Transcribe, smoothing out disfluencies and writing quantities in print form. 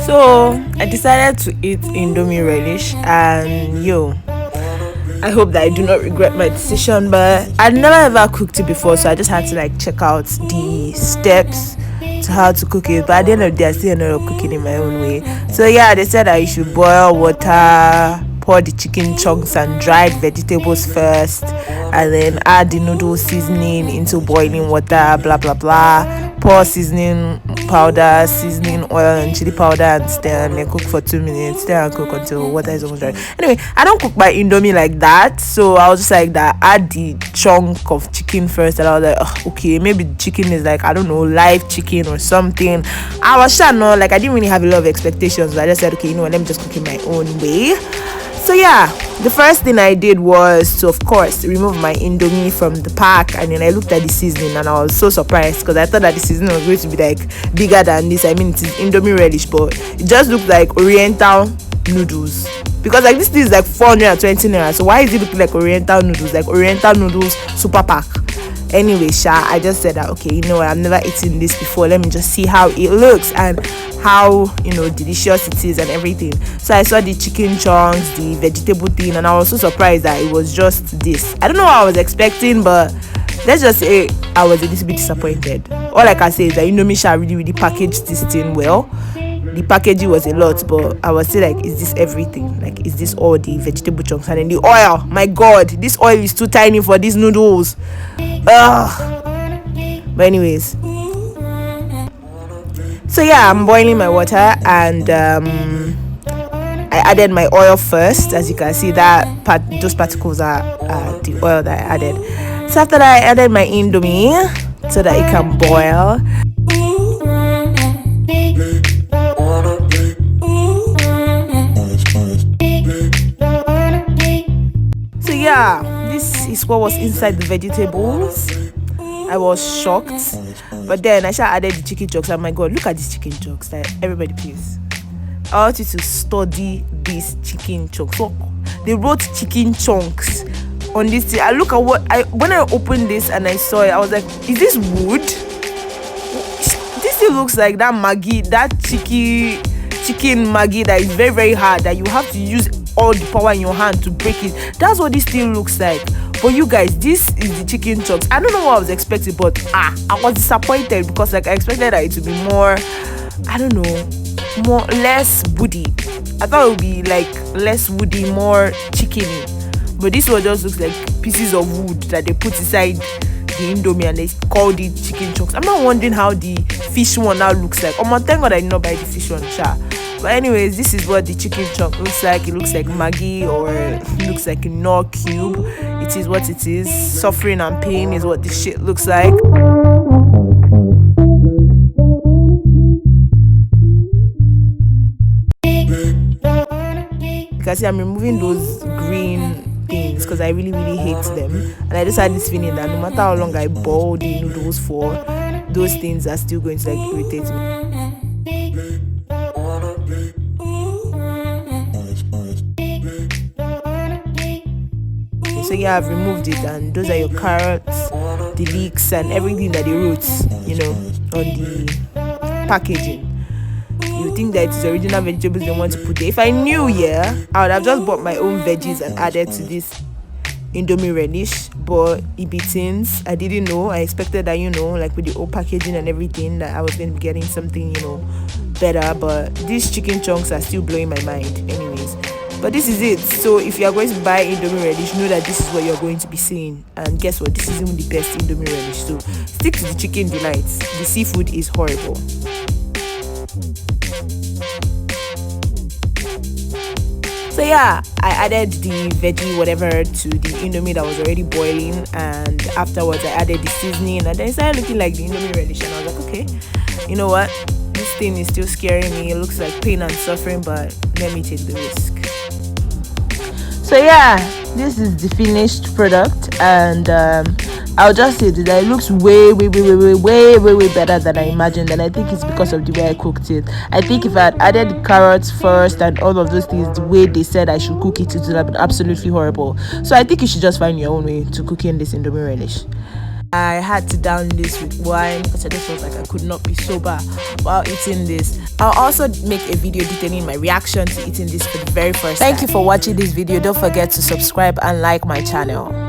So I decided to eat Indomie Relish, and I hope that I do not regret my decision. But I'd never ever cooked it before, so I just had to like check out the steps to how to cook it. But at the end of the day, I still ended up cooking in my own way. So yeah, they said I should boil water, pour the chicken chunks and dried vegetables first, and then add the noodle seasoning into boiling water, blah blah blah. Pour seasoning powder, seasoning oil, and chili powder, and stir, and then cook for 2 minutes. Stir and cook until water is almost dry. Anyway, I don't cook my Indomie like that, so I was just like that. Add the chunk of chicken first, and I was like, "Ugh, okay, maybe the chicken is like, I don't know, live chicken or something." I was sure not like I didn't really have a lot of expectations, but I just said, okay, let me just cook it my own way. So yeah, the first thing I did was to, of course, remove my Indomie from the pack, and then I looked at the seasoning, and I was so surprised because I thought that the seasoning was going to be like bigger than this. I mean, it is Indomie Relish, but it just looked like Oriental noodles, because like this thing is like 420 naira. So why is it looking like Oriental noodles, like Oriental noodles super pack? Anyway, I just said that, okay, I've never eaten this before, let me just see how it looks and how delicious it is and everything. So I saw the chicken chunks, the vegetable thing, and I was so surprised that it was just this. I don't know what I was expecting, but let's just say I was a little bit disappointed. All I can say is that Indomie Sha really packaged this thing well. The packaging was a lot, but I was still like, is this everything? Like, is this all the vegetable chunks? And then the oil, my god, this oil is too tiny for these noodles. Ugh. But anyways, so yeah, I'm boiling my water, and I added my oil first. As you can see, those particles are the oil that I added. So after that, I added my Indomie so that it can boil. So yeah, this is what was inside the vegetables. I was shocked, but then I added the chicken chunks. Oh my god, look at these chicken chunks! Like, everybody, please, I want you to study these chicken chunks. Look, they wrote chicken chunks on this thing. I look at when I opened this and I saw it, I was like, is this wood? This thing looks like that Maggi, that chicken Maggi that is very very hard, that you have to use all the power in your hand to break it. That's what this thing looks like. But you guys, this is the chicken chunks. I don't know what I was expecting, but I was disappointed, because like I expected that it to be more, I don't know, less woody. I thought it would be like less woody, more chickeny. But this one just looks like pieces of wood that they put inside the Indomie, and they called it chicken chunks. I'm not wondering how the fish one now looks like. Oh my, thank God I did not buy the fish one, sha. But anyways, this is what the chicken chunk looks like. It looks like Maggi, or it looks like a Knorr cube. It is what it is. Suffering and pain is what this shit looks like. You can see I'm removing those green things because I really really hate them, and I just had this feeling that no matter how long I boil the noodles for, those things are still going to like irritate me. So yeah, I've removed it, and those are your carrots, the leeks, and everything that they wrote, on the packaging. You think that it's original vegetables they want to put there. If I knew, I would have just bought my own veggies and added to this Indomie Relish. But it be things I didn't know. I expected that, like with the old packaging and everything, that I was going to be getting something, better. But these chicken chunks are still blowing my mind anyways. But this is it. So if you are going to buy Indomie Relish, know that this is what you're going to be seeing. And guess what? This isn't the best Indomie Relish. So stick to the chicken delights. The seafood is horrible. So yeah, I added the veggie whatever to the Indomie that was already boiling, and afterwards I added the seasoning, and then it started looking like the Indomie Relish, and I was like, okay, you know what? This thing is still scaring me. It looks like pain and suffering, but let me take the risk. So yeah, this is the finished product, and I'll just say that it looks way better than I imagined, and I think it's because of the way I cooked it. I think if I had added the carrots first and all of those things the way they said I should cook it, it would have been absolutely horrible. So I think you should just find your own way to cooking this Indomie Relish. I had to down this with wine because I just felt like I could not be sober while eating this. I'll also make a video detailing my reaction to eating this for the very first time. Thank you for watching this video. Don't forget to subscribe and like my channel.